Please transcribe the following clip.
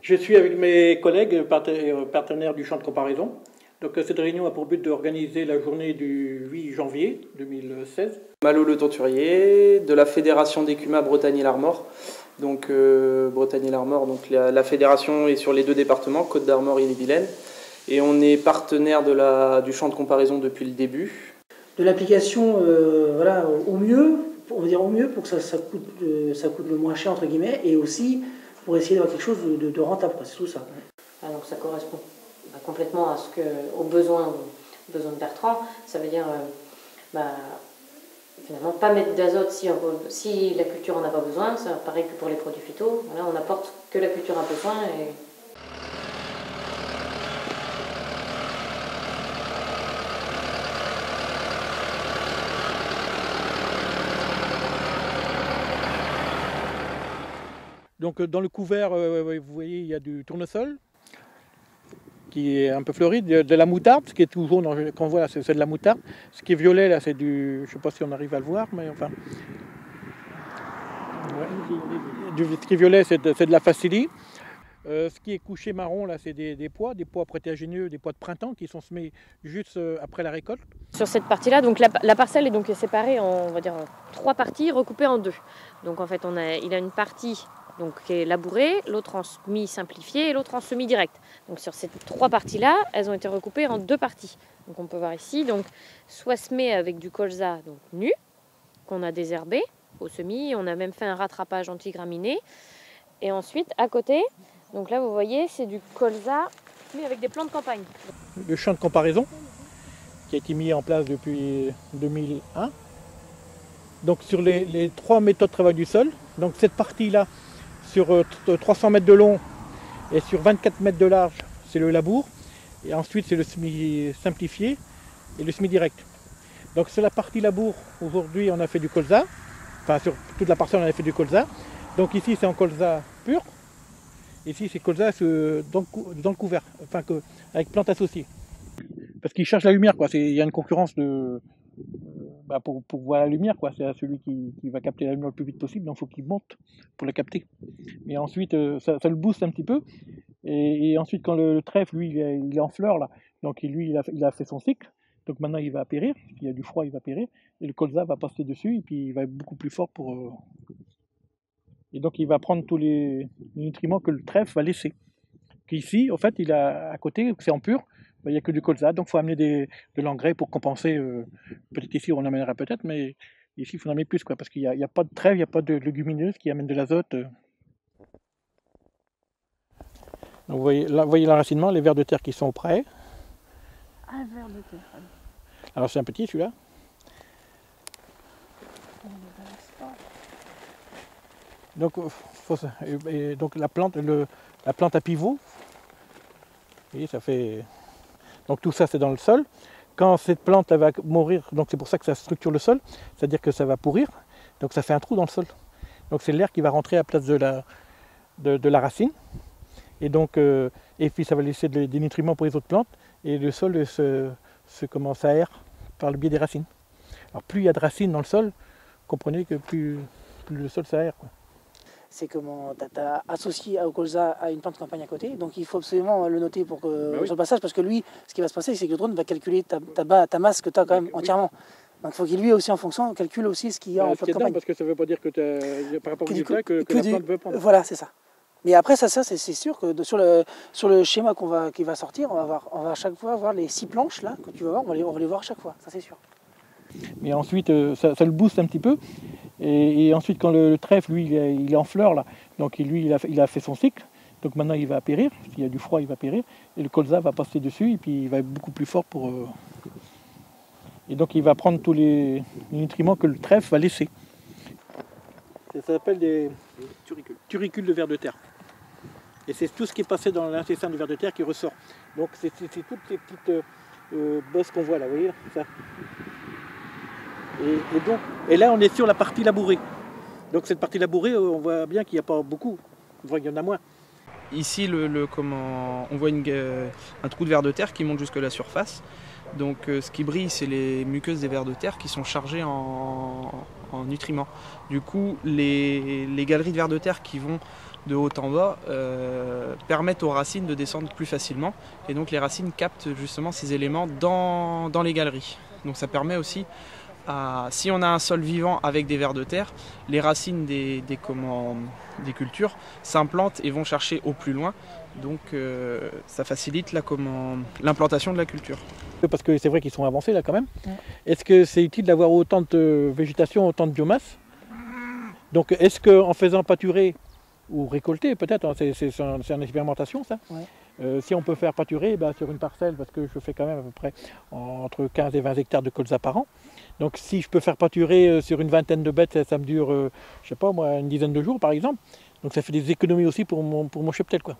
Je suis avec mes collègues partenaires du champ de comparaison. Donc, cette réunion a pour but d'organiser la journée du 8 janvier 2016. Malo Le Tenturier, de la Fédération d'Écumas Bretagne-et-l'Armor. Donc Bretagne-et-l'Armor, donc la fédération est sur les 2 départements, Côte d'Armor et Ille-et-Vilaine. Et on est partenaire du champ de comparaison depuis le début. De l'application voilà, au mieux, on va dire au mieux pour que ça coûte le moins cher entre guillemets, et aussi pour essayer d'avoir quelque chose de rentable, c'est tout ça. Ah, donc ça correspond complètement aux besoins de Bertrand. Ça veut dire finalement pas mettre d'azote si la culture en a pas besoin. C'est pareil que pour les produits phyto. Voilà, on apporte que la culture a besoin. Donc dans le couvert, vous voyez, il y a du tournesol qui est un peu fleuri, de la moutarde, ce qui est tout jaune, qu'on voit là, c'est de la moutarde. Ce qui est violet là, c'est du, je ne sais pas si on arrive à le voir, mais enfin, ce qui est violet, c'est de la facili. Ce qui est couché marron là, c'est des pois protéagineux, des pois de printemps qui sont semés juste après la récolte. Sur cette partie-là, donc la parcelle est donc séparée en, on va dire, 3 parties recoupées en 2. Donc en fait, il a une partie donc, qui est labourée, l'autre en semi-simplifié et l'autre en semi-direct. Donc sur ces 3 parties-là, elles ont été recoupées en 2 parties. Donc on peut voir ici, donc soit semé avec du colza donc nu, qu'on a désherbé au semis, on a même fait un rattrapage antigraminé. Et ensuite, à côté, donc là vous voyez, c'est du colza mais avec des plants de campagne. Le champ de comparaison qui a été mis en place depuis 2001. Donc sur les 3 méthodes de travail du sol, donc cette partie-là, sur 300 mètres de long et sur 24 mètres de large, c'est le labour. Et ensuite, c'est le semi simplifié et le semi direct. Donc sur la partie labour, aujourd'hui, on a fait du colza. Enfin, sur toute la parcelle, on a fait du colza. Donc ici, c'est en colza pur. Ici, c'est colza dans le couvert, enfin, avec plantes associées. Parce qu'il cherche la lumière, quoi. Il y a une concurrence pour voir la lumière, quoi. C'est celui qui va capter la lumière le plus vite possible, donc il faut qu'il monte pour la capter. Et ensuite, ça le booste un petit peu. Et ensuite, quand le trèfle, lui, il est en fleurs, là, donc lui, il a fait son cycle. Donc maintenant, il va périr. S'il y a du froid, il va périr. Et le colza va passer dessus, et puis il va être beaucoup plus fort pour... Et donc, il va prendre tous les nutriments que le trèfle va laisser. Ici, en fait, il a à côté, c'est en pur, il n'y a que du colza, donc il faut amener de l'engrais pour compenser. Peut-être ici, on en amènera peut-être, mais ici, il faut en amener plus, quoi, parce qu'il n'y a pas de trèfle, il n'y a pas de légumineuses qui amènent de l'azote. Donc, vous voyez l'enracinement, les vers de terre qui sont prêts. Un ver de terre. Alors, c'est un petit, celui-là. Donc la plante à pivot, vous voyez, ça fait... Donc tout ça c'est dans le sol. Quand cette plante elle va mourir, donc c'est pour ça que ça structure le sol, c'est-à-dire que ça va pourrir, donc ça fait un trou dans le sol. Donc c'est l'air qui va rentrer à la place de la racine. Et donc et puis ça va laisser des nutriments pour les autres plantes, et le sol se commence à aérer par le biais des racines. Alors plus il y a de racines dans le sol, comprenez que plus le sol s'aère, quoi. C'est comment tu as associé au colza à une plante de campagne à côté, donc il faut absolument le noter pour que sur le passage, parce que lui, ce qui va se passer, c'est que le drone va calculer ta masse que tu as quand même entièrement. Donc il faut qu'il lui aussi en fonction calcule aussi ce qu'il y a en plante de campagne. Parce que ça ne veut pas dire que par rapport au résultat que la plante veut prendre. Voilà, c'est ça. Mais après ça c'est sûr que sur le schéma qui va sortir, on va à chaque fois voir les 6 planches là que tu vas voir, on va les voir à chaque fois, ça c'est sûr. Mais ensuite, ça le booste un petit peu. Et ensuite, quand le trèfle, lui, il est en fleurs, là, donc lui, il a fait son cycle. Donc maintenant, il va périr. S'il y a du froid, il va périr. Et le colza va passer dessus, et puis il va être beaucoup plus fort pour... Et donc, il va prendre tous les nutriments que le trèfle va laisser. Ça s'appelle des turicules de vers de terre. Et c'est tout ce qui est passé dans l'intestin du ver de terre qui ressort. Donc, c'est toutes ces petites bosses qu'on voit là, vous voyez, ça. Et là, on est sur la partie labourée. Donc cette partie labourée, on voit bien qu'il n'y a pas beaucoup. On voit qu'il y en a moins. Ici, on voit un trou de ver de terre qui monte jusque la surface. Donc ce qui brille, c'est les muqueuses des vers de terre qui sont chargées en en nutriments. Du coup, les galeries de vers de terre qui vont de haut en bas permettent aux racines de descendre plus facilement. Et donc les racines captent justement ces éléments dans les galeries. Donc ça permet aussi, si on a un sol vivant avec des vers de terre, les racines des cultures s'implantent et vont chercher au plus loin. Donc ça facilite l'implantation de la culture. Parce que c'est vrai qu'ils sont avancés là quand même. Est-ce que c'est utile d'avoir autant de végétation, autant de biomasse? Donc est-ce qu'en faisant pâturer ou récolter peut-être, hein, c'est une expérimentation ça, si on peut faire pâturer sur une parcelle, parce que je fais quand même à peu près entre 15 et 20 hectares de colza par an, donc si je peux faire pâturer sur une vingtaine de bêtes, ça me dure, je sais pas moi, une dizaine de jours par exemple, donc ça fait des économies aussi pour mon cheptel quoi.